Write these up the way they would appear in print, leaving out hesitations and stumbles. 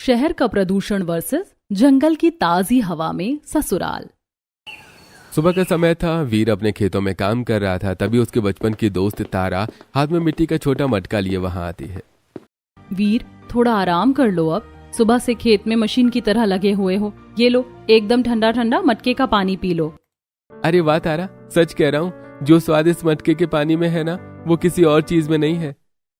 शहर का प्रदूषण वर्सेस जंगल की ताजी हवा में ससुराल। सुबह का समय था। वीर अपने खेतों में काम कर रहा था। तभी उसके बचपन की दोस्त तारा हाथ में मिट्टी का छोटा मटका लिए वहां आती है। वीर, थोड़ा आराम कर लो, अब सुबह से खेत में मशीन की तरह लगे हुए हो। ये लो, एकदम ठंडा ठंडा मटके का पानी पी लो। अरे वाह तारा, सच कह रहा हूँ, जो स्वाद इस मटके के पानी में है ना, वो किसी और चीज में नहीं है।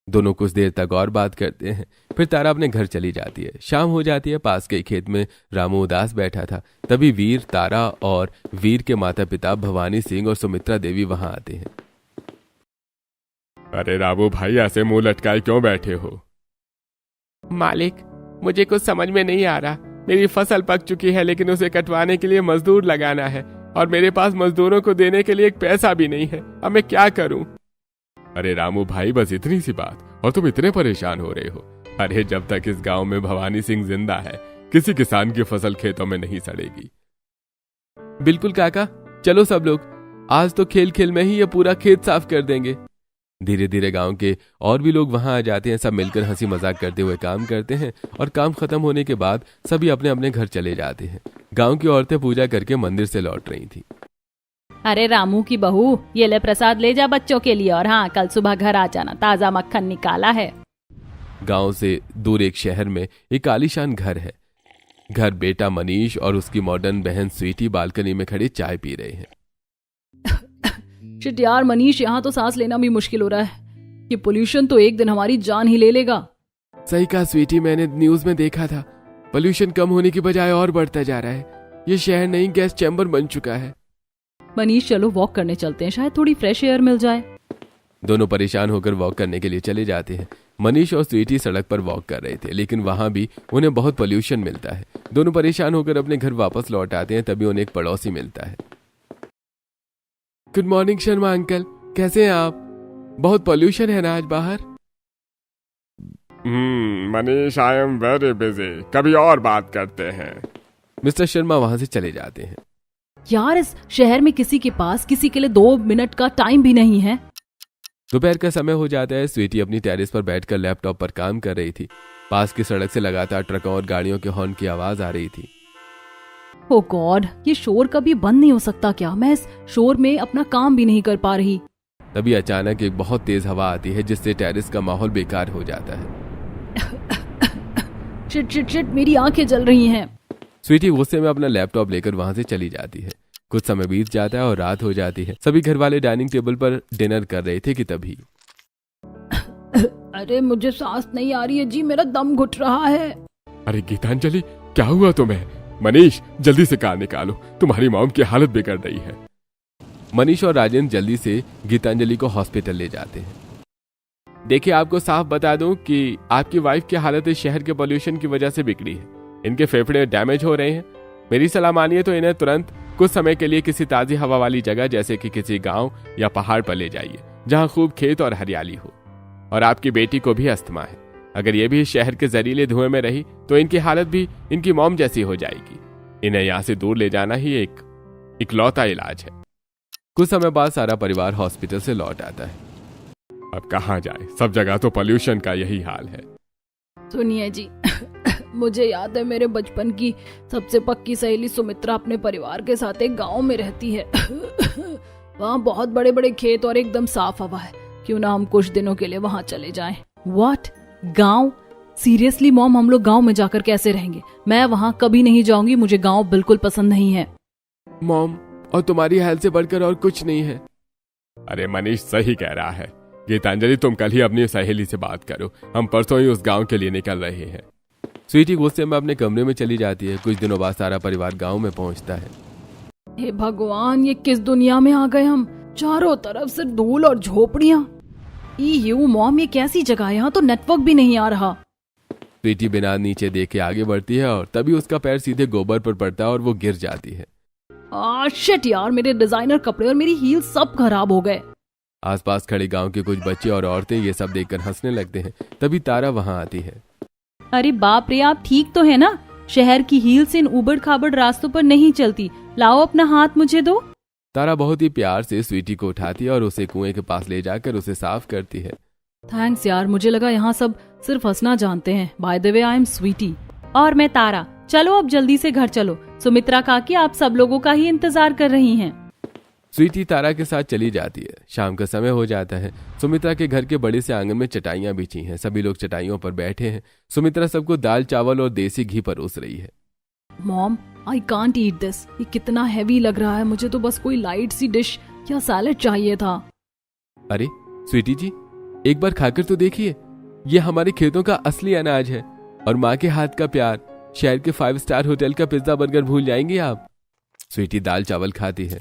दोनों कुछ देर तक और बात करते हैं। फिर तारा अपने घर चली जाती है। शाम हो जाती है। पास के खेत में रामू उदास बैठा था। तभी वीर, तारा और वीर के माता पिता भवानी सिंह और सुमित्रा देवी वहां आते हैं। अरे रामू भाई, ऐसे मुंह लटकाए क्यों बैठे हो? मालिक, मुझे कुछ समझ में नहीं आ रहा। मेरी फसल पक चुकी है, लेकिन उसे कटवाने के लिए मजदूर लगाना है और मेरे पास मजदूरों को देने के लिए एक पैसा भी नहीं है। अब मैं क्या करूं? अरे रामू भाई, बस इतनी सी बात और तुम इतने परेशान हो रहे हो? अरे जब तक इस गांव में भवानी सिंह जिंदा है, किसी किसान की फसल खेतों में नहीं सड़ेगी। बिल्कुल काका, चलो सब लोग, आज तो खेल खेल में ही ये पूरा खेत साफ कर देंगे। धीरे धीरे गांव के और भी लोग वहां आ जाते हैं। सब मिलकर हंसी मजाक करते हुए काम करते हैं और काम खत्म होने के बाद सभी अपने अपने घर चले जाते हैं। गांव की औरतें पूजा करके मंदिर से लौट रही थी। अरे रामू की बहू, ये ले प्रसाद ले जा बच्चों के लिए, और हाँ, कल सुबह घर आ जाना, ताजा मक्खन निकाला है। गांव से दूर एक शहर में एक आलीशान घर है। घर बेटा मनीष और उसकी मॉडर्न बहन स्वीटी बालकनी में खड़े चाय पी रहे हैं। शिट यार मनीष, यहाँ तो सांस लेना भी मुश्किल हो रहा है। ये पोल्यूशन तो एक दिन हमारी जान ही ले लेगा। सही कहा स्वीटी, मैंने न्यूज में देखा था। पोल्यूशन कम होने की बजाय और बढ़ता जा रहा है। ये शहर नई गैस चैम्बर बन चुका है। मनीष, चलो वॉक करने चलते हैं, शायद थोड़ी फ्रेश एयर मिल जाए। दोनों परेशान होकर वॉक करने के लिए चले जाते हैं। मनीष और स्वीटी सड़क पर वॉक कर रहे थे, लेकिन वहां भी उन्हें बहुत पोल्यूशन मिलता है। दोनों परेशान होकर अपने घर वापस लौट आते हैं। तभी उन्हें एक पड़ोसी मिलता है। गुड मॉर्निंग शर्मा अंकल, कैसे हैं आप? बहुत पोल्यूशन है ना आज बाहर। Manish, I am very busy, कभी और बात करते हैं। मिस्टर शर्मा वहां से चले जाते हैं। यार, इस शहर में किसी के पास किसी के लिए 2 मिनट का टाइम भी नहीं है। दोपहर का समय हो जाता है। स्वीटी अपनी टेरेस पर बैठकर लैपटॉप पर काम कर रही थी। पास की सड़क से लगातार ट्रकों और गाड़ियों के हॉर्न की आवाज आ रही थी। ओ गॉड, ये शोर कभी बंद नहीं हो सकता क्या? मैं इस शोर में अपना काम भी नहीं कर पा रही। तभी अचानक एक बहुत तेज हवा आती है, जिससे टेरेस का माहौल बेकार हो जाता है। शिट शिट शिट, मेरी आंखें जल रही हैं। स्वीटी गुस्से में अपना लैपटॉप लेकर वहां से चली जाती है। कुछ समय बीत जाता है और रात हो जाती है। सभी घर वाले डाइनिंग टेबल पर डिनर कर रहे थे कि तभी अरे मुझे सांस नहीं आ रही है जी, मेरा दम घुट रहा है। अरे गीतांजलि, क्या हुआ तुम्हें? मनीष, जल्दी से कार निकालो, तुम्हारी मॉम की हालत बिगड़ रही है। मनीष और राजेंद्र जल्दी से गीतांजलि को हॉस्पिटल ले जाते हैं। देखिए, आपको साफ बता दूं कि आपकी वाइफ की हालत इस शहर के पोल्यूशन की वजह से बिगड़ी है। इनके फेफड़े डैमेज हो रहे हैं। मेरी सलाह मानिए तो इन्हें तुरंत कुछ समय के लिए किसी ताजी हवा वाली जगह, जैसे कि किसी गांव या पहाड़ पर ले जाइए, जहां खूब खेत और हरियाली हो। और आपकी बेटी को भी अस्थमा है। अगर ये भी इस शहर के जहरीले धुएं में रही तो इनकी हालत भी इनकी मॉम जैसी हो जाएगी। इन्हें यहाँ से दूर ले जाना ही एक इकलौता इलाज है। कुछ समय बाद सारा परिवार हॉस्पिटल से लौट आता है। अब कहाँ जाए, सब जगह तो पोल्यूशन का यही हाल है। सुनिए जी, मुझे याद है मेरे बचपन की सबसे पक्की सहेली सुमित्रा अपने परिवार के साथ एक गांव में रहती है। वहाँ बहुत बड़े बड़े खेत और एकदम साफ हवा है। क्यों ना हम कुछ दिनों के लिए वहाँ चले जाएं? व्हाट? गांव? सीरियसली मॉम, हम लोग गांव में जाकर कैसे रहेंगे? मैं वहाँ कभी नहीं जाऊंगी। मुझे गांव बिल्कुल पसंद नहीं है। मॉम, और तुम्हारी हेल्थ से बढ़कर और कुछ नहीं है। अरे मनीष सही कह रहा है। गीतांजलि, तुम कल ही अपनी सहेली से बात करो, हम परसों ही उस गांव के लिए निकल रहे हैं। स्वीटी गुस्से में अपने कमरे में चली जाती है। कुछ दिनों बाद सारा परिवार गांव में पहुंचता है। हे भगवान, ये किस दुनिया में आ गए हम? चारों तरफ से धूल और झोपड़ियां। यू मॉम, ये कैसी जगह है? यहाँ तो नेटवर्क भी नहीं आ रहा। स्वीटी बिना नीचे देखे आगे बढ़ती है और तभी उसका पैर सीधे गोबर पर पड़ता है और वो गिर जाती है। शिट यार, मेरे डिजाइनर कपड़े और मेरी हील सब खराब हो गए। आसपास खड़े गांव के कुछ बच्चे और औरतें ये सब देखकर हंसने लगते हैं। तभी तारा वहां आती है। अरे बाप रे, आप ठीक तो है ना? शहर की हील्स इन उबड़ खाबड़ रास्तों पर नहीं चलती। लाओ अपना हाथ मुझे दो। तारा बहुत ही प्यार से स्वीटी को उठाती है और उसे कुएं के पास ले जाकर उसे साफ करती है। थैंक्स यार, मुझे लगा यहाँ सब सिर्फ हंसना जानते हैं। By the way, I am Sweety. और मैं तारा। चलो अब जल्दी से घर चलो, सुमित्रा काकी आप सब लोगों का ही इंतजार कर रही हैं। स्वीटी तारा के साथ चली जाती है। शाम का समय हो जाता है। सुमित्रा के घर के बड़े से आंगन में चटाइयां बिछी हैं। सभी लोग चटाइयों पर बैठे हैं। सुमित्रा सबको दाल चावल और देसी घी परोस रही है। Mom, I can't eat this. ये कितना हैवी लग रहा है। मुझे तो बस कोई लाइट सी डिश या सैलेड चाहिए था। अरे स्वीटी जी, एक बार खाकर तो देखिए। ये हमारे खेतों का असली अनाज है और माँ के हाथ का प्यार। शहर के 5 स्टार होटल का पिज्जा बर्गर भूल जाएंगे आप। स्वीटी दाल चावल खाती है।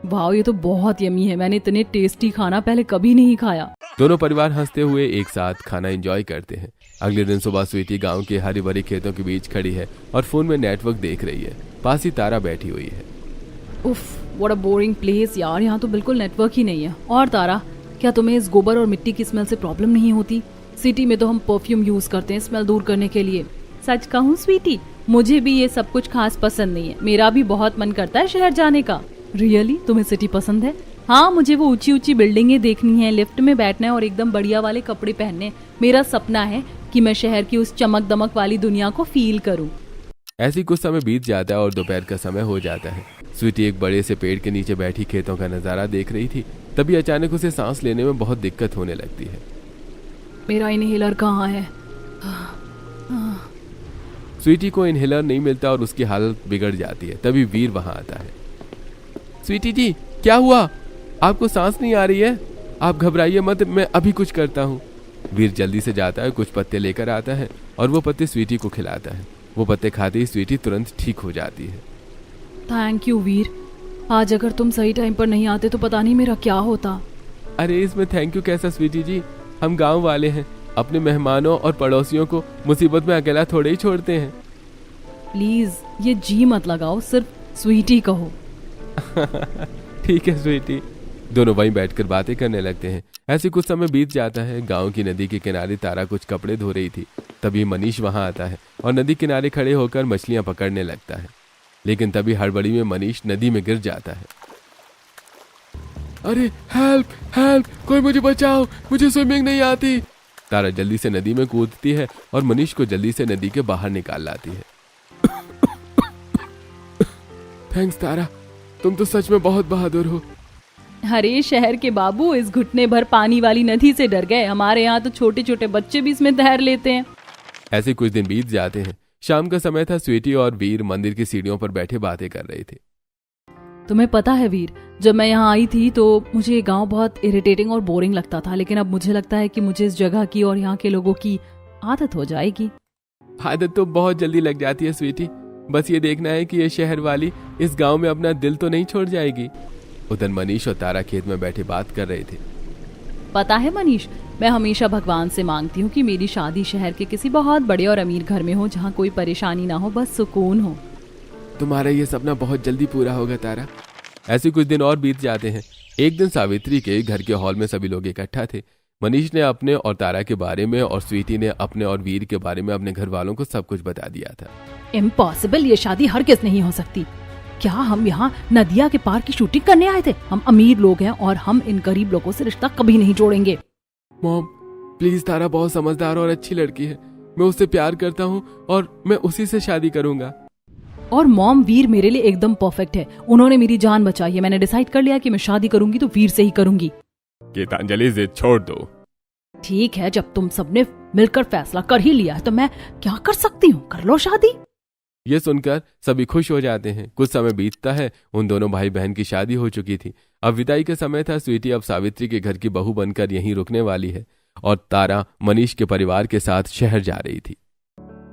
वाह, ये तो बहुत यमी है। मैंने इतने टेस्टी खाना पहले कभी नहीं खाया। दोनों परिवार हंसते हुए एक साथ खाना एंजॉय करते हैं। अगले दिन सुबह स्वीटी गांव के हरी भरी खेतों के बीच खड़ी है और फोन में नेटवर्क देख रही है। पास ही तारा बैठी हुई है। उफ, व्हाट अ बोरिंग प्लेस यार। यहाँ तो बिल्कुल नेटवर्क ही नहीं है। और तारा, क्या तुम्हें इस गोबर और मिट्टी की स्मेल से प्रॉब्लम नहीं होती? सिटी में तो हम परफ्यूम यूज करते हैं स्मेल दूर करने के लिए। सच कहूँ स्वीटी, मुझे भी ये सब कुछ खास पसंद नहीं है। मेरा भी बहुत मन करता है शहर जाने का। रियली? तुम्हें सिटी पसंद है? हाँ, मुझे वो ऊंची ऊंची बिल्डिंगें देखनी है, लिफ्ट में बैठना है और एकदम बढ़िया वाले कपड़े पहनने। मेरा सपना है कि मैं शहर की उस चमक दमक वाली दुनिया को फील करूं। ऐसी कुछ समय बीत जाता है और दोपहर का समय हो जाता है। स्वीटी एक बड़े से पेड़ के नीचे बैठी खेतों का नजारा देख रही थी। तभी अचानक उसे सांस लेने में बहुत दिक्कत होने लगती है। मेरा इनहेलर कहाँ है? स्वीटी को इनहेलर नहीं मिलता और उसकी हालत बिगड़ जाती है। तभी वीर वहां आता है। स्वीटी जी, क्या हुआ? आपको सांस नहीं आ रही है? आप घबराइए मत, मैं अभी कुछ करता हूँ। वीर जल्दी से जाता है, कुछ पत्ते लेकर आता है और वो पत्ते स्वीटी को खिलाता है। वो पत्ते खाते ही स्वीटी तुरंत ठीक हो जाती है। थैंक यू वीर। आज अगर तुम सही टाइम पर नहीं आते तो पता नहीं मेरा क्या होता। अरे इसमें थैंक यू कैसा स्वीटी जी? हम गांव वाले हैं, अपने मेहमानों और पड़ोसियों को मुसीबत में अकेला थोड़े ही छोड़ते हैं। प्लीज ये जी मत लगाओ, सिर्फ स्वीटी कहो। ठीक है स्वीटी। दोनों वहीं बैठकर बातें करने लगते हैं। ऐसे कुछ समय बीत जाता है। गांव की नदी के किनारे तारा कुछ कपड़े धो रही थी। तभी मनीष वहां आता है और नदी किनारे खड़े होकर मछलियां पकड़ने लगता है। लेकिन तभी हड़बड़ी में मनीष नदी में गिर जाता है। अरे हेल्प हेल्प, कोई मुझे बचाओ, मुझे स्विमिंग नहीं आती। तारा जल्दी से नदी में कूदती है और मनीष को जल्दी से नदी के बाहर निकाल लाती है। थैंक्स तारा, तुम तो सच में बहुत बहादुर हो। अरे शहर के बाबू, इस घुटने भर पानी वाली नदी से डर गए? हमारे यहाँ तो छोटे छोटे बच्चे भी इसमें तैर लेते हैं। ऐसे कुछ दिन बीत जाते हैं। शाम का समय था। स्वीटी और वीर मंदिर की सीढ़ियों पर बैठे बातें कर रहे थे। तुम्हें पता है वीर, जब मैं यहाँ आई थी तो मुझे ये गाँव बहुत इरिटेटिंग और बोरिंग लगता था। लेकिन अब मुझे लगता है कि मुझे इस जगह की और यहाँ के लोगों की आदत हो जाएगी। आदत तो बहुत जल्दी लग जाती है स्वीटी। बस ये देखना है कि ये शहर वाली इस गांव में अपना दिल तो नहीं छोड़ जाएगी। उधर मनीष और तारा खेत में बैठे बात कर रहे थे। पता है मनीष, मैं हमेशा भगवान से मांगती हूँ कि मेरी शादी शहर के किसी बहुत बड़े और अमीर घर में हो, जहाँ कोई परेशानी ना हो, बस सुकून हो। तुम्हारा ये सपना बहुत जल्दी पूरा होगा तारा। ऐसे कुछ दिन और बीत जाते हैं। एक दिन सावित्री के घर के हॉल में सभी लोग इकट्ठा थे। मनीष ने अपने और तारा के बारे में और स्वीटी ने अपने और वीर के बारे में अपने घर वालों को सब कुछ बता दिया था। इम्पॉसिबल, ये शादी हरगिज़ नहीं हो सकती। क्या हम यहाँ नदिया के पार की शूटिंग करने आए थे? हम अमीर लोग हैं और हम इन गरीब लोगों से रिश्ता कभी नहीं जोड़ेंगे। मॉम प्लीज, तारा बहुत समझदार और अच्छी लड़की है। मैं उससे प्यार करता हूँ और मैं उसी से शादी करूंगा। और मॉम, वीर मेरे लिए एकदम परफेक्ट है। उन्होंने मेरी जान बचाई है। मैंने डिसाइड कर लिया कि मैं शादी करूंगी तो वीर से ही करूंगी। गीतांजलि, जिद छोड़ दो। ठीक है, जब तुम सबने मिलकर फैसला कर ही लिया है तो मैं क्या कर सकती हूँ? कर लो शादी। ये सुनकर सभी खुश हो जाते हैं। कुछ समय बीतता है। उन दोनों भाई बहन की शादी हो चुकी थी। अब विदाई का समय था। स्वीटी अब सावित्री के घर की बहू बनकर यहीं रुकने वाली है और तारा मनीष के परिवार के साथ शहर जा रही थी।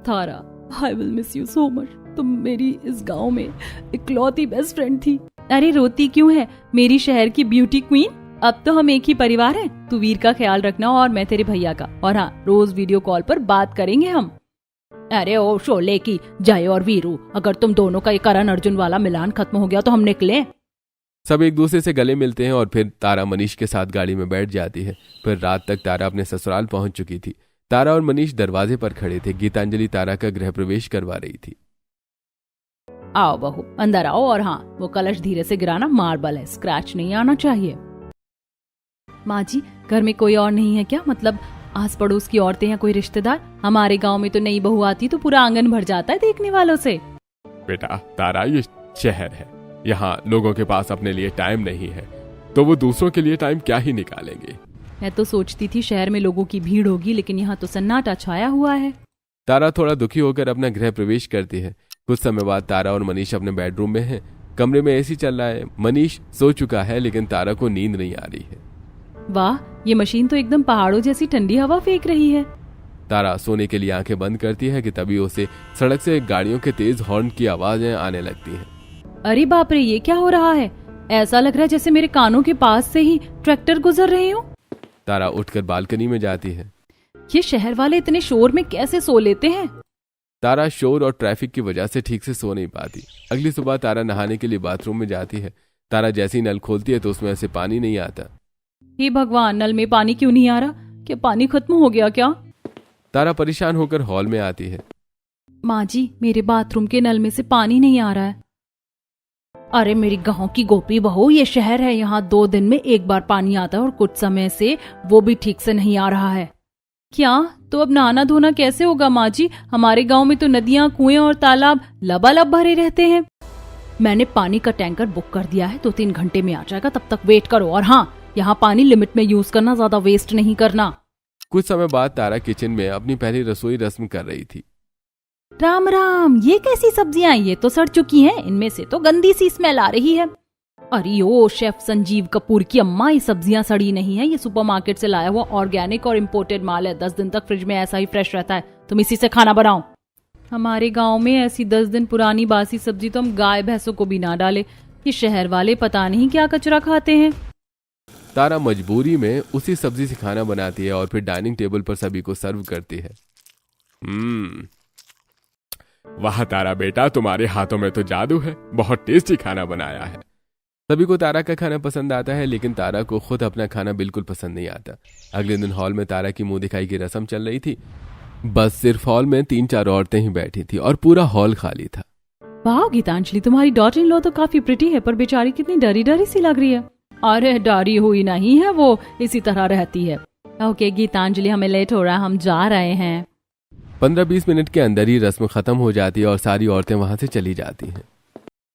Tara, I will miss you so much. तुम मेरी इस गांव में इकलौती बेस्ट फ्रेंड थी। अरे रोती क्यों है मेरी शहर की ब्यूटी क्वीन? अब तो हम एक ही परिवार हैं। तू वीर का ख्याल रखना और मैं तेरे भैया का। और हाँ, रोज वीडियो कॉल पर बात करेंगे हम। अरे ओ शोले की जय और वीरू, अगर तुम दोनों का ये करण अर्जुन वाला मिलान खत्म हो गया तो हम निकले। सब एक दूसरे से गले मिलते हैं और फिर तारा मनीष के साथ गाड़ी में बैठ जाती है। फिर रात तक तारा अपने ससुराल पहुंच चुकी थी। तारा और मनीष दरवाजे पर खड़े थे। गीतांजलि तारा का गृह प्रवेश करवा रही थी। आओ बहू, अंदर आओ। और हाँ, वो कलश धीरे से गिराना, मार्बल है, स्क्रैच नहीं आना चाहिए। माँ जी, घर में कोई और नहीं है क्या? मतलब आस पड़ोस की औरतें या कोई रिश्तेदार? हमारे गांव में तो नई बहू आती तो पूरा आंगन भर जाता है देखने वालों से। बेटा तारा, ये शहर है, यहाँ लोगों के पास अपने लिए टाइम नहीं है, तो वो दूसरों के लिए टाइम क्या ही निकालेंगे। मैं तो सोचती थी शहर में लोगों की भीड़ होगी, लेकिन यहाँ तो सन्नाटा छाया हुआ है। तारा थोड़ा दुखी होकर अपना गृह प्रवेश करती है। कुछ समय बाद तारा और मनीष अपने बेडरूम में हैं। कमरे में एसी चल रहा है। मनीष सो चुका है, लेकिन तारा को नींद नहीं आ रही है। वाह, ये मशीन तो एकदम पहाड़ों जैसी ठंडी हवा फेंक रही है। तारा सोने के लिए आंखें बंद करती है कि तभी उसे सड़क से गाड़ियों के तेज हॉर्न की आवाजें आने लगती हैं। अरे बाप रे, ये क्या हो रहा है? ऐसा लग रहा है जैसे मेरे कानों के पास से ही ट्रैक्टर गुजर रहे हो। तारा उठकर बालकनी में जाती है। ये शहर वाले इतने शोर में कैसे सो लेते हैं? तारा शोर और ट्रैफिक की वजह से ठीक से सो नहीं पाती। अगली सुबह तारा नहाने के लिए बाथरूम में जाती है। तारा जैसे ही नल खोलती है तो उसमें ऐसे पानी नहीं आता। हे भगवान, नल में पानी क्यों नहीं आ रहा? क्या पानी खत्म हो गया क्या? तारा परेशान होकर हॉल में आती है। माँ जी, मेरे बाथरूम के नल में से पानी नहीं आ रहा है। अरे मेरी गांव की गोपी बहू, ये शहर है, यहाँ 2 दिन में एक बार पानी आता है और कुछ समय से वो भी ठीक से नहीं आ रहा है। क्या? तो अब नहाना धोना कैसे होगा माँ जी? हमारे गांव में तो नदियाँ, कुएं और तालाब लबालब भरे रहते हैं। मैंने पानी का टैंकर बुक कर दिया है, 2-3 घंटे में आ जाएगा, तब तक वेट करो। और हाँ, यहाँ पानी लिमिट में यूज करना, ज्यादा वेस्ट नहीं करना। कुछ समय बाद तारा किचन में अपनी पहली रसोई रस्म कर रही थी। राम राम, ये कैसी सब्जियां? ये तो सड़ चुकी हैं, इनमें से तो गंदी सी स्मेल आ रही है। अरे ओ शेफ संजीव कपूर की अम्मा, ये सब्जियां सड़ी नहीं है, ये सुपरमार्केट से लाया हुआ ऑर्गेनिक और इम्पोर्टेड माल है। 10 दिन तक फ्रिज में ऐसा ही फ्रेश रहता है, तुम इसी से खाना बनाओ। हमारे गांव में ऐसी 10 दिन पुरानी बासी सब्जी तो हम गाय भैंसों को भी ना डाले। ये शहर वाले पता नहीं क्या कचरा खाते हैं। तारा मजबूरी में उसी सब्जी से खाना बनाती है और फिर डाइनिंग टेबल पर सभी को सर्व करती है। वाह तारा बेटा, तुम्हारे हाथों में तो जादू है, बहुत टेस्टी खाना बनाया है। सभी को तारा का खाना पसंद आता है, लेकिन तारा को खुद अपना खाना बिल्कुल पसंद नहीं आता। अगले दिन हॉल में तारा की मुंह दिखाई की रस्म चल रही थी। बस सिर्फ हॉल में 3-4 औरतें ही बैठी थी और पूरा हॉल खाली था। वाह गीतांजलि, तुम्हारी डॉटर इन लॉ तो काफी प्रिटी है, पर बेचारी कितनी डरी डरी सी लग रही है। अरे डरी हुई नहीं है, वो इसी तरह रहती है। ओके गीतांजलि, हमें लेट हो रहा है, हम जा रहे हैं। 15-20 मिनट के अंदर ही रस्म खत्म हो जाती है और सारी औरतें वहां से चली जाती हैं।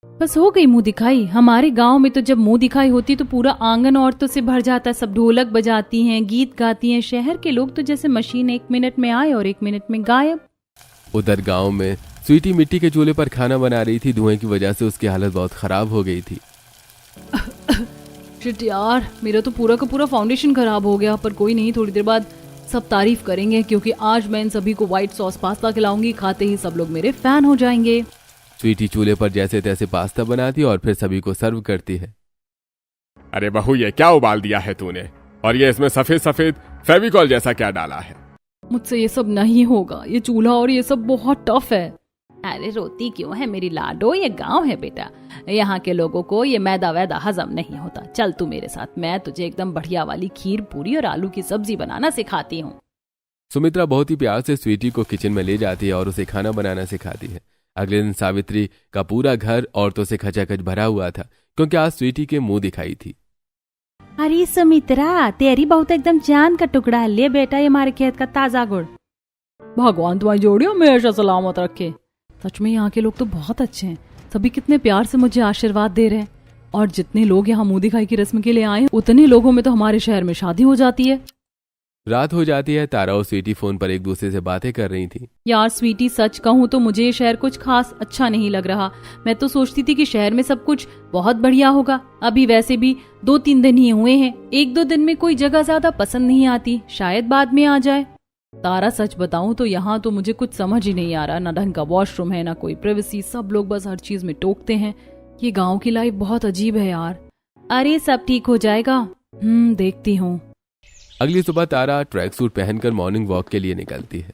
बस हो गई मुंह दिखाई। हमारे गांव में तो जब मुंह दिखाई होती तो पूरा आंगन औरतों से भर जाता है। सब ढोलक बजाती हैं, गीत गाती हैं। शहर के लोग तो जैसे मशीन 1 मिनट में आए और 1 मिनट में गायब। उधर गांव में स्वीटी मिट्टी के चूल्हे पर खाना बना रही थी। धुएं की वजह से उसकी हालत बहुत खराब हो गई थी। शिट यार, मेरा तो पूरा का पूरा फाउंडेशन खराब हो गया। पर कोई नहीं, थोड़ी देर बाद सब तारीफ करेंगे, क्योंकि आज मैं इन सभी को व्हाइट सॉस पास्ता खिलाऊंगी। खाते ही सब लोग मेरे फैन हो जाएंगे। स्वीटी चूल्हे पर जैसे तैसे पास्ता बनाती और फिर सभी को सर्व करती है। अरे बहू, ये क्या उबाल दिया है तूने? और ये इसमें सफेद सफेद फेविकॉल जैसा क्या डाला है? मुझसे ये सब नहीं होगा, ये चूल्हा और ये सब बहुत टफ है। अरे रोती क्यों है मेरी लाडो, ये गांव है बेटा, यहाँ के लोगों को ये मैदा वैदा हजम नहीं होता। चल तू मेरे साथ, मैं तुझे एकदम बढ़िया वाली खीर पूरी और आलू की सब्जी बनाना सिखाती हूँ। सुमित्रा बहुत ही प्यार से स्वीटी को किचन में ले जाती है और उसे खाना बनाना सिखाती है। अगले दिन सावित्री का पूरा घर औरतों से खचाखच भरा हुआ था, क्योंकि आज स्वीटी के मुंह दिखाई थी। अरे सुमित्रा, तेरी बहू तो एकदम जान का टुकड़ा है। ले बेटा, ये हमारे खेत का ताजा गुड़। भगवान तुम्हारी जोड़ी हमेशा सलामत रखे। सच में यहाँ के लोग तो बहुत अच्छे हैं। सभी कितने प्यार से मुझे आशीर्वाद दे रहे हैं। और जितने लोग यहाँ मुंह दिखाई की रस्म के लिए आए, उतने लोगों में तो हमारे शहर में शादी हो जाती है। रात हो जाती है। तारा और स्वीटी फोन पर एक दूसरे से बातें कर रही थी। यार स्वीटी, सच कहूँ तो मुझे ये शहर कुछ खास अच्छा नहीं लग रहा। मैं तो सोचती थी कि शहर में सब कुछ बहुत बढ़िया होगा। अभी वैसे भी 2-3 दिन ही हुए हैं। 1-2 दिन में कोई जगह ज्यादा पसंद नहीं आती, शायद बाद में आ जाए। तारा, सच बताऊं तो यहाँ तो मुझे कुछ समझ ही नहीं आ रहा। ना ढंग का वॉशरूम है, ना कोई प्राइवेसी। सब लोग बस हर चीज में टोकते हैं। ये गाँव की लाइफ बहुत अजीब है यार। अरे सब ठीक हो जाएगा। देखती हूँ। अगली सुबह तारा ट्रैक सूट पहनकर मॉर्निंग वॉक के लिए निकलती है।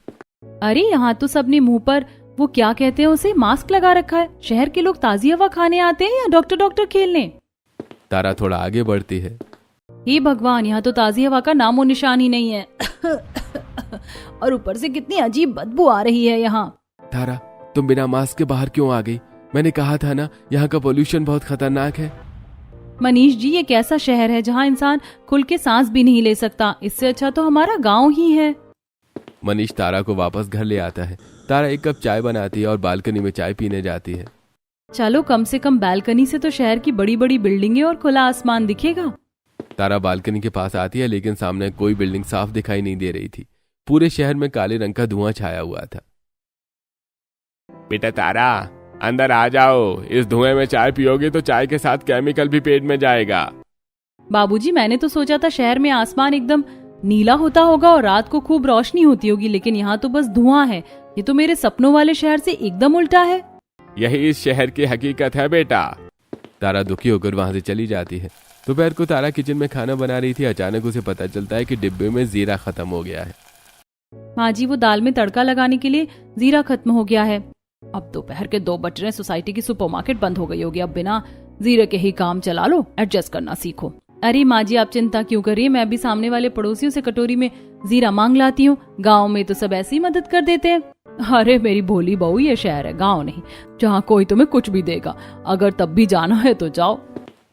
अरे यहाँ तो सबने मुंह पर वो क्या कहते हैं उसे, मास्क लगा रखा है। शहर के लोग ताजी हवा खाने आते हैं या डॉक्टर खेलने? तारा थोड़ा आगे बढ़ती है। हे भगवान, यहाँ तो ताजी हवा का नामो निशान ही नहीं है। और ऊपर से कितनी अजीब बदबू आ रही है यहाँ। तारा, तुम बिना मास्क के बाहर क्यों आ गई? मैंने कहा था ना, यहाँ का पोल्यूशन बहुत खतरनाक है। मनीष जी, ये कैसा शहर है जहाँ इंसान खुल के सांस भी नहीं ले सकता। इससे अच्छा तो हमारा गांव ही है। मनीष तारा को वापस घर ले आता है। तारा एक कप चाय बनाती है और बालकनी में चाय पीने जाती है। चलो, कम से कम बालकनी से तो शहर की बड़ी बड़ी बिल्डिंगें और खुला आसमान दिखेगा। तारा बालकनी के पास आती है, लेकिन सामने कोई बिल्डिंग साफ दिखाई नहीं दे रही थी। पूरे शहर में काले रंग का धुआं छाया हुआ था। बेटा तारा, अंदर आ जाओ। इस धुएं में चाय पियोगे तो चाय के साथ केमिकल भी पेट में जाएगा। बाबूजी, मैंने तो सोचा था शहर में आसमान एकदम नीला होता होगा और रात को खूब रोशनी होती होगी, लेकिन यहाँ तो बस धुआं है। ये तो मेरे सपनों वाले शहर से एकदम उल्टा है। यही इस शहर की हकीकत है बेटा। तारा दुखी होकर वहां से चली जाती है। दोपहर को तारा किचन में खाना बना रही थी। अचानक उसे पता चलता है कि डिब्बे में जीरा खत्म हो गया है। माँ जी, वो दाल में तड़का लगाने के लिए जीरा खत्म हो गया है। अब दोपहर के 2 बज रहे, सोसाइटी की सुपरमार्केट बंद हो गई होगी। अब बिना जीरे के ही काम चला लो, एडजस्ट करना सीखो। अरे माँ जी, आप चिंता क्यों करिए, मैं भी सामने वाले पड़ोसियों से कटोरी में जीरा मांग लाती हूँ। गाँव में तो सब ऐसी ही मदद कर देते हैं। अरे मेरी भोली बहू, ये शहर है, गाँव नहीं, जहाँ कोई तुम्हें कुछ भी देगा। अगर तब भी जाना है तो जाओ।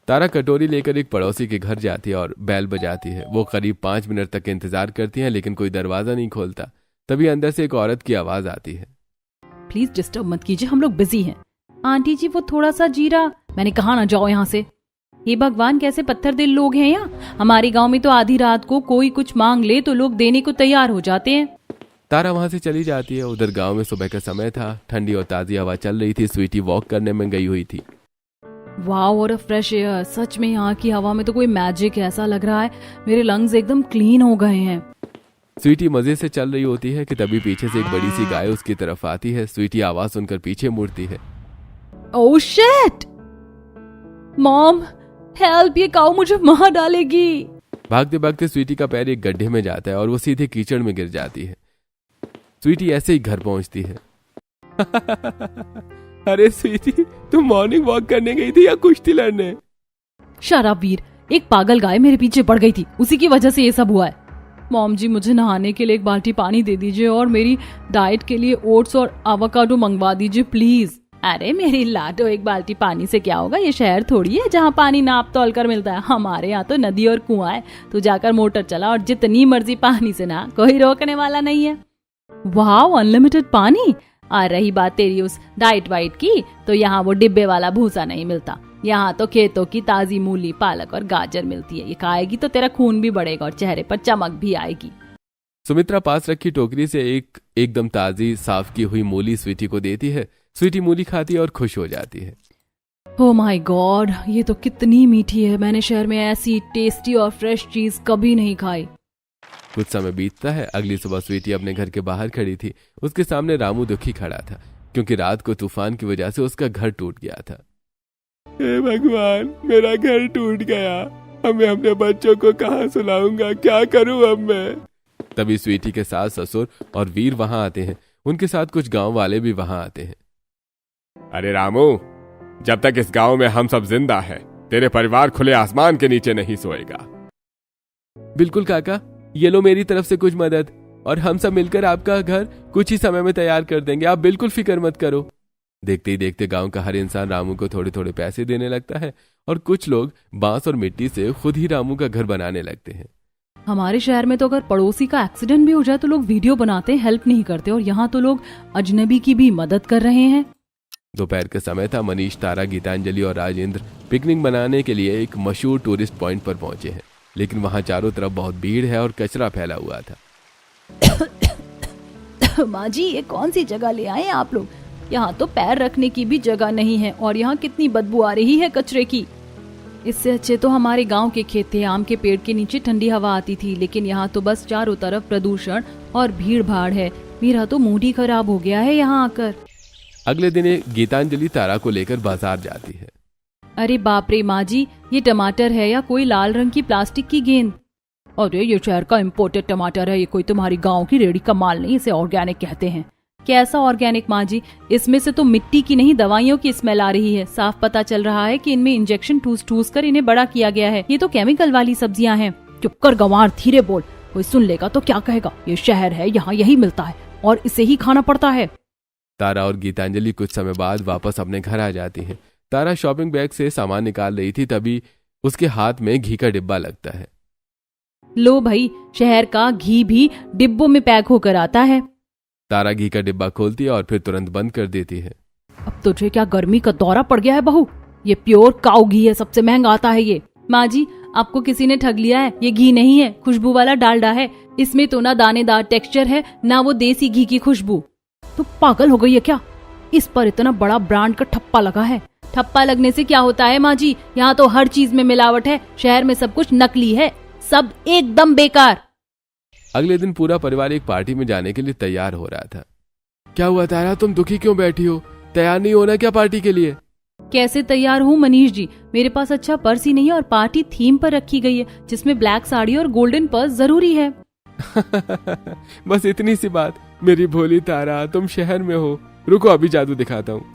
तारा कटोरी लेकर एक पड़ोसी के घर जाती है और बैल बजाती है। वो करीब 5 मिनट तक इंतजार करती है, लेकिन कोई दरवाजा नहीं खोलता। तभी अंदर से एक औरत की आवाज आती है। प्लीज डिस्टर्ब मत कीजिए, हम लोग बिजी हैं। आंटी जी, वो थोड़ा सा जीरा। मैंने कहा ना, जाओ यहाँ से। हे भगवान, कैसे पत्थर दिल लोग हैं यहाँ। हमारे गांव में तो आधी रात को कोई कुछ मांग ले तो लोग देने को तैयार हो जाते हैं। तारा वहां से चली जाती है। उधर गांव में सुबह का समय था। ठंडी और ताजी हवा चल रही थी। स्वीटी वॉक करने में गई हुई थी। वाह, और फ्रेश एयर। सच में यहाँ की हवा में तो कोई मैजिक है। ऐसा लग रहा है मेरे लंग्स एकदम क्लीन हो गए हैं। स्वीटी मजे से चल रही होती है कि तभी पीछे से एक बड़ी सी गाय उसकी तरफ आती है। स्वीटी आवाज सुनकर पीछे मुड़ती है। Oh shit! Mom, help! ये काऊ मुझे मार डालेगी। भागते भागते स्वीटी का पैर एक गड्ढे में जाता है और वो सीधे कीचड़ में गिर जाती है। स्वीटी ऐसे ही घर पहुंचती है। अरे स्वीटी, तुम मॉर्निंग वॉक करने गई थी या कुश्ती लड़ने? शराब वीर, एक पागल गाय मेरे पीछे पड़ गई थी, उसी की वजह से ये सब हुआ है। मॉम जी, मुझे नहाने के लिए 1 बाल्टी पानी दे दीजिए और मेरी डाइट के लिए ओट्स और एवोकाडो मंगवा दीजिए प्लीज। अरे मेरी लाडो, 1 बाल्टी पानी से क्या होगा? ये शहर थोड़ी है जहाँ पानी नाप तोल कर मिलता है। हमारे यहाँ तो नदी और कुआं है। तू जाकर मोटर चला और जितनी मर्जी पानी से नहा, कोई रोकने वाला नहीं है। वाह, अनलिमिटेड पानी। आ रही बात तेरी उस डाइट वाइट की, तो यहाँ वो डिब्बे वाला भूसा नहीं मिलता। यहाँ तो खेतों की ताजी मूली, पालक और गाजर मिलती है। ये खाएगी तो तेरा खून भी बढ़ेगा और चेहरे पर चमक भी आएगी। सुमित्रा पास रखी टोकरी से एकदम ताजी साफ की हुई मूली स्वीटी को देती है। स्वीटी मूली खाती है और खुश हो जाती है। ओह माय गॉड, ये तो कितनी मीठी है। मैंने शहर में ऐसी टेस्टी और फ्रेश चीज कभी नहीं खाई। कुछ समय बीतता है। अगली सुबह स्वीटी अपने घर के बाहर खड़ी थी। उसके सामने रामू दुखी खड़ा था, क्योंकि रात को तूफान की वजह से उसका घर टूट गया था। हे भगवान, मेरा घर टूट गया। अब मैं अपने बच्चों को कहाँ सुलाऊंगा? क्या करूँ अब मैं? तभी स्वीटी के सास, ससुर और वीर वहां आते हैं। उनके साथ कुछ गांव वाले भी वहां आते हैं। अरे रामू, जब तक इस गांव में हम सब जिंदा है, तेरे परिवार खुले आसमान के नीचे नहीं सोएगा। बिल्कुल काका, ये लो मेरी तरफ से कुछ मदद, और हम सब मिलकर आपका घर कुछ ही समय में तैयार कर देंगे। आप बिल्कुल फिक्र मत करो। देखते ही देखते गांव का हर इंसान रामू को थोड़े थोड़े पैसे देने लगता है और कुछ लोग बांस और मिट्टी से खुद ही रामू का घर बनाने लगते हैं। हमारे शहर में तो अगर पड़ोसी का एक्सीडेंट भी हो जाए तो लोग वीडियो बनाते, हेल्प नहीं करते, और यहाँ तो लोग अजनबी की भी मदद कर रहे हैं। दोपहर का समय था। मनीष, तारा, गीतांजलि और राजेंद्र पिकनिक बनाने के लिए एक मशहूर टूरिस्ट पॉइंट पर पहुंचे हैं, लेकिन वहां चारों तरफ बहुत भीड़ है और कचरा फैला हुआ था। माँ जी, ये कौन सी जगह ले आए आप लोग? यहाँ तो पैर रखने की भी जगह नहीं है और यहाँ कितनी बदबू आ रही है कचरे की। इससे अच्छे तो हमारे गांव के खेत थे। आम के पेड़ के नीचे ठंडी हवा आती थी, लेकिन यहाँ तो बस चारों तरफ प्रदूषण और भीड़ भाड़ है। मेरा तो मूड ही खराब हो गया है यहाँ आकर। अगले दिन गीतांजलि तारा को लेकर बाजार जाती है। अरे बाप रे माँ जी, ये टमाटर है या कोई लाल रंग की प्लास्टिक की गेंद? अरे ये शहर का इम्पोर्टेड टमाटर है, ये कोई तुम्हारी गांव की रेडी का माल नहीं। इसे ऑर्गेनिक कहते हैं। कैसा ऑर्गेनिक माँ जी? इसमें से तो मिट्टी की नहीं, दवाइयों की स्मेल आ रही है। साफ पता चल रहा है कि इनमें इंजेक्शन ठूस ठूस कर इन्हें बड़ा किया गया है। ये तो केमिकल वाली सब्जियां हैं। चुप कर गंवार, धीरे बोल, कोई सुन लेगा तो क्या कहेगा? ये शहर है, यहाँ यही मिलता है और इसे ही खाना पड़ता है। तारा और गीतांजलि कुछ समय बाद वापस अपने घर आ जाती हैं। तारा शॉपिंग बैग से सामान निकाल रही थी, तभी उसके हाथ में घी का डिब्बा लगता है। लो भाई, शहर का घी भी डिब्बों में पैक होकर आता है। तारा घी का डिब्बा खोलती है और फिर तुरंत बंद कर देती है। अब तुझे क्या गर्मी का दौरा पड़ गया है बहू? ये प्योर काऊ घी है, सबसे महंगा आता है ये। माँ जी, आपको किसी ने ठग लिया है, ये घी नहीं है, खुशबू वाला डालडा है। इसमें तो ना दानेदार टेक्सचर है, ना वो देसी घी की खुशबू। तो पागल हो गई है क्या? इस पर इतना बड़ा ब्रांड का ठप्पा लगा है। ठप्पा लगने से क्या होता है माँ जी? यहाँ तो हर चीज में मिलावट है। शहर में सब कुछ नकली है, सब एकदम बेकार। अगले दिन पूरा परिवार एक पार्टी में जाने के लिए तैयार हो रहा था। क्या हुआ तारा, तुम दुखी क्यों बैठी हो? तैयार नहीं होना क्या पार्टी के लिए? कैसे तैयार हूँ मनीष जी, मेरे पास अच्छा पर्स ही नहीं है और पार्टी थीम पर रखी गई है जिसमें ब्लैक साड़ी और गोल्डन पर्स जरूरी है। बस इतनी सी बात। मेरी भोली तारा, तुम शहर में हो, रुको अभी जादू दिखाता हूँ।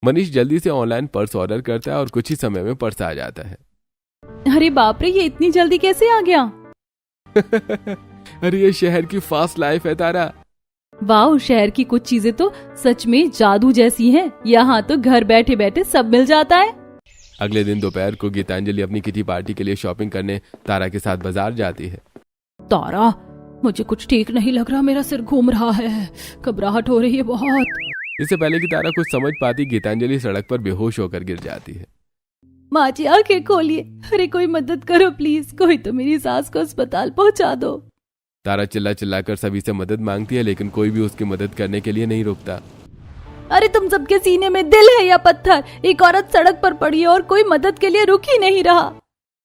मनीष जल्दी से ऑनलाइन पर्स ऑर्डर करता है और कुछ ही समय में पर्स आ जाता है। अरे बाप रे, ये इतनी जल्दी कैसे आ गया? अरे ये शहर की फास्ट लाइफ है तारा। वाह, शहर की कुछ चीजें तो सच में जादू जैसी हैं। यहाँ तो घर बैठे बैठे सब मिल जाता है। अगले दिन दोपहर को गीतांजलि अपनी किटी पार्टी के लिए शॉपिंग करने तारा के साथ बाजार जाती है। तारा, मुझे कुछ ठीक नहीं लग रहा, मेरा सिर घूम रहा है, घबराहट हो रही है बहुत। इससे पहले कि तारा कुछ समझ पाती, गीतांजलि सड़क पर बेहोश होकर गिर जाती है। माँ जी, आंखें खोलिए, अरे कोई मदद करो प्लीज, कोई तो मेरी सास को अस्पताल पहुँचा दो। तारा चिल्ला चिल्ला कर सभी से मदद मांगती है, लेकिन कोई भी उसकी मदद करने के लिए नहीं रुकता। अरे तुम सबके सीने में दिल है या पत्थर? एक औरत सड़क पर पड़ी है और कोई मदद के लिए रुक ही नहीं रहा।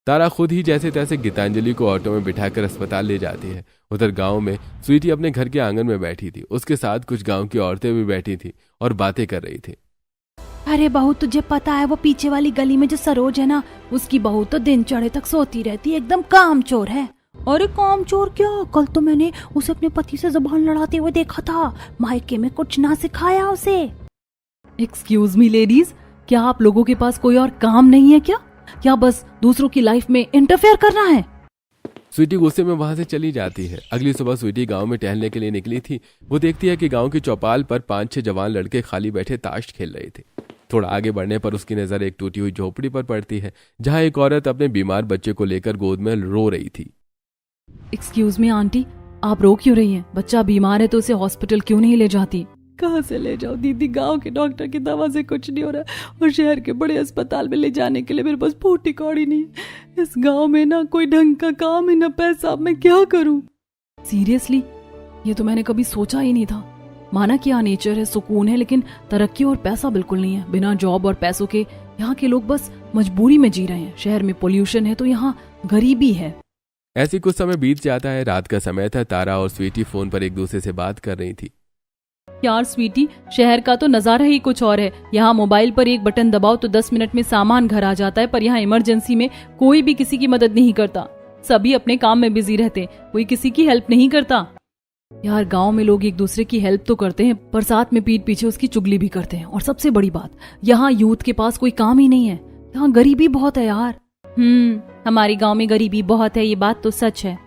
तारा खुद ही जैसे तैसे गीतांजलि को ऑटो में बिठाकर अस्पताल ले जाती है। उधर गांव में स्वीटी अपने घर के आंगन में बैठी थी। उसके साथ कुछ गांव की औरतें भी बैठी थी और बातें कर रही थी। अरे बहू, तुझे पता है वो पीछे वाली गली में जो सरोज है ना, उसकी बहू तो दिन चढ़े तक सोती रहती है, एकदम कामचोर है। अरे कामचोर क्या, कल तो मैंने उसे अपने पति से जुबान लड़ाते हुए देखा था। मायके में कुछ ना सिखाया उसे। एक्सक्यूज मी लेडीज, क्या आप लोगों के पास कोई और काम नहीं है क्या बस दूसरों की लाइफ में इंटरफेयर करना है? स्वीटी गुस्से में वहां से चली जाती है। अगली सुबह स्वीटी गांव में टहलने के लिए निकली थी। वो देखती है कि गांव की चौपाल पर 5-6 जवान लड़के खाली बैठे ताश खेल रहे थे। थोड़ा आगे बढ़ने पर उसकी नजर एक टूटी हुई झोपड़ी पर पड़ती है, जहां एक औरत अपने बीमार बच्चे को लेकर गोद में रो रही थी। एक्सक्यूज मी आंटी, आप रो क्यों रही हैं? बच्चा बीमार है तो उसे हॉस्पिटल क्यों नहीं ले जाती? कहाँ से ले जाओ दीदी, गांव के डॉक्टर की दवा से कुछ नहीं हो रहा और शहर के बड़े अस्पताल में ले जाने के लिए मेरे पास फूटी कौड़ी नहीं है। इस गांव में ना कोई ढंग का काम है ना पैसा, अब मैं क्या करूं? सीरियसली, ये तो मैंने कभी सोचा ही नहीं था। माना कि यहाँ नेचर है, सुकून है, लेकिन तरक्की और पैसा बिल्कुल नहीं है। बिना जॉब और पैसों के यहाँ के लोग बस मजबूरी में जी रहे हैं। शहर में पोल्यूशन है तो यहाँ गरीबी है। ऐसी कुछ समय बीत जाता है। रात का समय था। तारा और स्वीटी फोन पर एक दूसरे से बात कर रही थी। यार स्वीटी, शहर का तो नजारा ही कुछ और है। यहाँ मोबाइल पर एक बटन दबाओ तो 10 मिनट में सामान घर आ जाता है, पर यहाँ इमरजेंसी में कोई भी किसी की मदद नहीं करता। सभी अपने काम में बिजी रहते, कोई किसी की हेल्प नहीं करता। यार गांव में लोग एक दूसरे की हेल्प तो करते हैं, पर साथ में पीठ पीछे उसकी चुगली भी करते हैं। और सबसे बड़ी बात, यहाँ यूथ के पास कोई काम ही नहीं है। यहाँ गरीबी बहुत है यार। हमारे गांव में गरीबी बहुत है, ये बात तो सच है।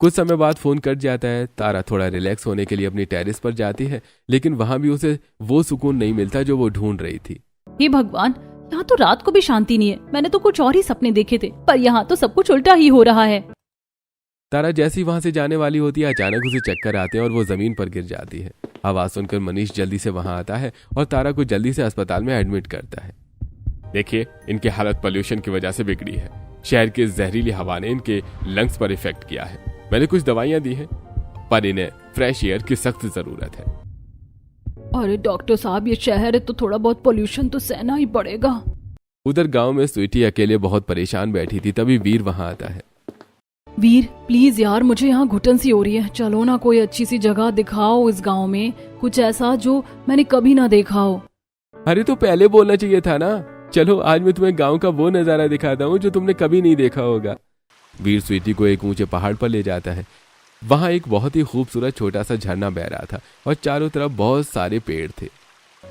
कुछ समय बाद फोन कट जाता है। तारा थोड़ा रिलैक्स होने के लिए अपनी टेरेस पर जाती है, लेकिन वहां भी उसे वो सुकून नहीं मिलता जो वो ढूंढ रही थी। हे भगवान, यहाँ तो रात को भी शांति नहीं है। मैंने तो कुछ और ही सपने देखे थे, पर यहाँ तो सब कुछ उल्टा ही हो रहा है। तारा जैसे ही वहां से जाने वाली होती है, अचानक उसे चक्कर आते हैं और वो जमीन पर गिर जाती है। आवाज सुनकर मनीष जल्दी से वहां आता है और तारा को जल्दी से अस्पताल में एडमिट करता है। देखिए, इनकी हालत पोल्यूशन की वजह से बिगड़ी है। शहर की जहरीली हवा ने इनके लंग्स पर इफेक्ट किया है। मैंने कुछ दवाइयां दी हैं, पर इन्हें फ्रेश एयर की सख्त जरूरत है। अरे डॉक्टर साहब, ये शहर है तो थोड़ा बहुत पोल्यूशन तो सहना ही पड़ेगा। उधर गांव में स्वीटी अकेले बहुत परेशान बैठी थी। तभी वीर वहां आता है। वीर प्लीज यार, मुझे यहाँ घुटन सी हो रही है, चलो ना कोई अच्छी सी जगह दिखाओ इस गांव में, कुछ ऐसा जो मैंने कभी ना देखा हो। अरे तो पहले बोलना चाहिए था ना। चलो आज मैं तुम्हें गांव का वो नजारा दिखाता हूँ जो तुमने कभी नहीं देखा होगा। वीर स्वीटी को एक ऊंचे पहाड़ पर ले जाता है। वहां एक बहुत ही खूबसूरत छोटा सा झरना बह रहा था और चारों तरफ बहुत सारे पेड़ थे।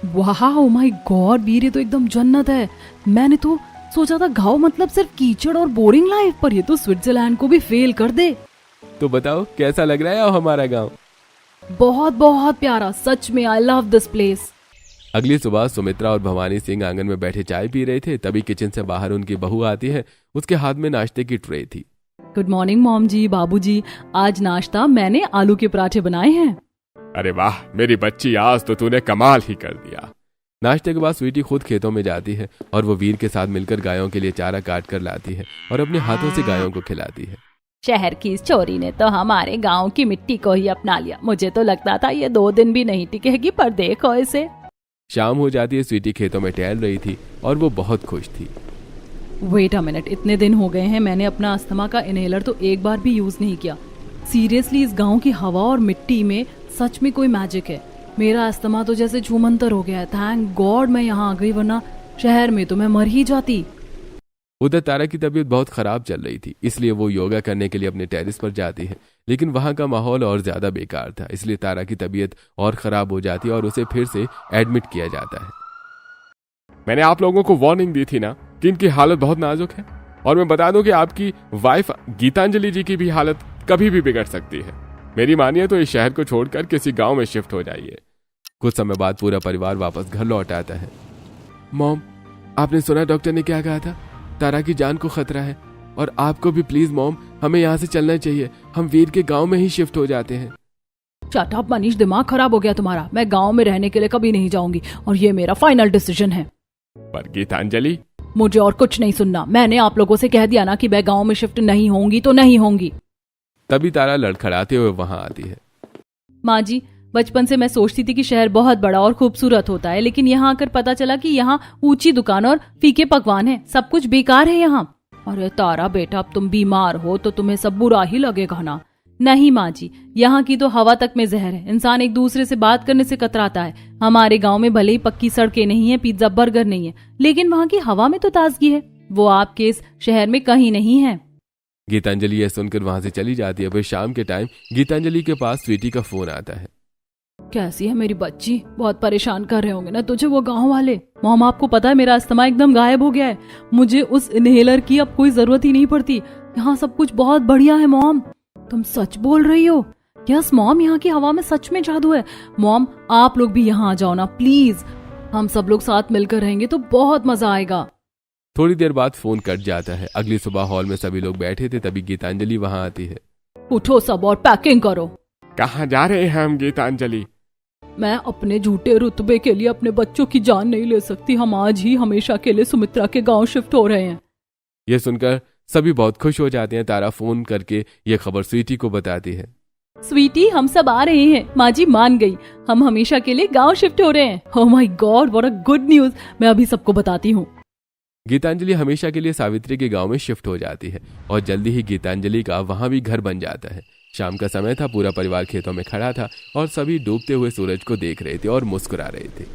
वाह माय गॉड वीर, ये तो एकदम जन्नत है। मैंने तो सोचा था गांव मतलब सिर्फ कीचड़ और बोरिंग लाइफ, पर ये तो स्विट्जरलैंड को भी फेल कर दे। तो बताओ कैसा लग रहा है हमारा गांव? बहुत बहुत प्यारा, सच में आई लव दिस प्लेस। अगली सुबह सुमित्रा और भवानी सिंह आंगन में बैठे चाय पी रहे थे, तभी किचन से बाहर उनकी बहू आती है। उसके हाथ में नाश्ते की ट्रे थी। गुड मॉर्निंग मॉम जी, बाबूजी, आज नाश्ता मैंने आलू के पराठे बनाए हैं। अरे वाह मेरी बच्ची, आज तो तूने कमाल ही कर दिया। नाश्ते के बाद स्वीटी खुद खेतों में जाती है और वो वीर के साथ मिलकर गायों के लिए चारा काट कर लाती है और अपने हाथों से गायों को खिलाती है। शहर की इस चोरी ने तो हमारे गांव की मिट्टी को ही अपना लिया। मुझे तो लगता था ये 2 दिन भी नहीं टिकेगी, पर देखो इसे। शाम हो जाती है। स्वीटी खेतों में टहल रही थी और वो बहुत खुश थी। वेट अ मिनट, इतने दिन हो गए हैं मैंने अपना अस्थमा का इनहेलर तो एक बार भी यूज नहीं किया। सीरियसली इस गांव की हवा और मिट्टी में सच में कोई मैजिक है। मेरा अस्थमा तो जैसे छूमंतर हो गया है। थैंक गॉड मैं यहाँ आ गई, वरना शहर में तो मैं मर ही जाती। उधर तारा की तबीयत बहुत खराब चल रही थी, इसलिए वो योगा करने के लिए अपने टेरेस पर जाती है, लेकिन वहां का माहौल और ज्यादा बेकार था, इसलिए तारा की तबीयत और खराब हो जाती है और उसे फिर से एडमिट किया जाता है। मैंने आप लोगों को वार्निंग दी थी ना कि इनकी हालत बहुत नाजुक है, और मैं बता दूं कि आपकी वाइफ गीतांजलि जी की भी हालत कभी भी बिगड़ सकती है। मेरी मानिए तो इस शहर को छोड़कर किसी गांव में शिफ्ट हो जाइए। कुछ समय बाद पूरा परिवार वापस घर लौट आता है। मॉम, आपने सुना डॉक्टर ने क्या कहा था? तारा की जान को खतरा है, और आपको भी प्लीज मॉम, हमें यहाँ से चलना चाहिए। हम वीर के गांव में ही शिफ्ट हो जाते हैं। शट अप मनीष, दिमाग खराब हो गया तुम्हारा। मैं गांव में रहने के लिए कभी नहीं जाऊंगी और ये मेरा फाइनल डिसीजन है। पर गीतांजलि, मुझे और कुछ नहीं सुनना। मैंने आप लोगों से कह दिया ना कि मैं गांव में शिफ्ट नहीं होंगी तो नहीं होंगी। तभी तारा लड़खड़ाते हुए वहां आती है। माँ जी, बचपन से मैं सोचती थी कि शहर बहुत बड़ा और खूबसूरत होता है, लेकिन यहाँ आकर पता चला कि यहाँ ऊंची दुकान और फीके पकवान है। सब कुछ बेकार है यहाँ। अरे तारा बेटा, अब तुम बीमार हो तो तुम्हें सब बुरा ही लगेगा ना। नहीं माँ जी, यहाँ की तो हवा तक में जहर है। इंसान एक दूसरे से बात करने से कतराता है। हमारे गांव में भले ही पक्की सड़कें नहीं है, पिज्जा बर्गर नहीं है, लेकिन वहाँ की हवा में तो ताजगी है। वो आपके इस शहर में कहीं नहीं है। गीतांजलि यह सुनकर वहां से चली जाती है। फिर शाम के टाइम गीतांजलि के पास स्वीटी का फोन आता है। कैसी है मेरी बच्ची? बहुत परेशान कर रहे होंगे ना तुझे वो गांव वाले। मॉम, आपको पता है मेरा अस्थमा एकदम गायब हो गया है। मुझे उस इनहेलर की अब कोई जरूरत ही नहीं पड़ती। यहाँ सब कुछ बहुत बढ़िया है। मॉम, तुम सच बोल रही हो? यस मॉम, यहाँ की हवा में सच में जादू है। मॉम, आप लोग भी यहाँ आ जाओ ना प्लीज। हम सब लोग साथ मिलकर रहेंगे तो बहुत मजा आएगा। थोड़ी देर बाद फोन कट जाता है। अगली सुबह हॉल में सभी लोग बैठे थे, तभी गीतांजलि वहां आती है। उठो सब और पैकिंग करो। कहाँ जा रहे हैं हम गीतांजलि? मैं अपने झूठे रुतबे के लिए अपने बच्चों की जान नहीं ले सकती। हम आज ही हमेशा के लिए सुमित्रा के गांव शिफ्ट हो रहे हैं। यह सुनकर सभी बहुत खुश हो जाते हैं। तारा फोन करके यह खबर स्वीटी को बताती है। स्वीटी, हम सब आ रहे हैं। माँ जी मान गई, हम हमेशा के लिए गांव शिफ्ट हो रहे हैं। Oh my God, what a good news. मैं अभी सबको बताती हूँ। गीतांजलि हमेशा के लिए सावित्री के गांव में शिफ्ट हो जाती है और जल्दी ही गीतांजलि का वहां भी घर बन जाता है। शाम का समय था, पूरा परिवार खेतों में खड़ा था और सभी डूबते हुए सूरज को देख रहे थे और मुस्कुरा रहे थे।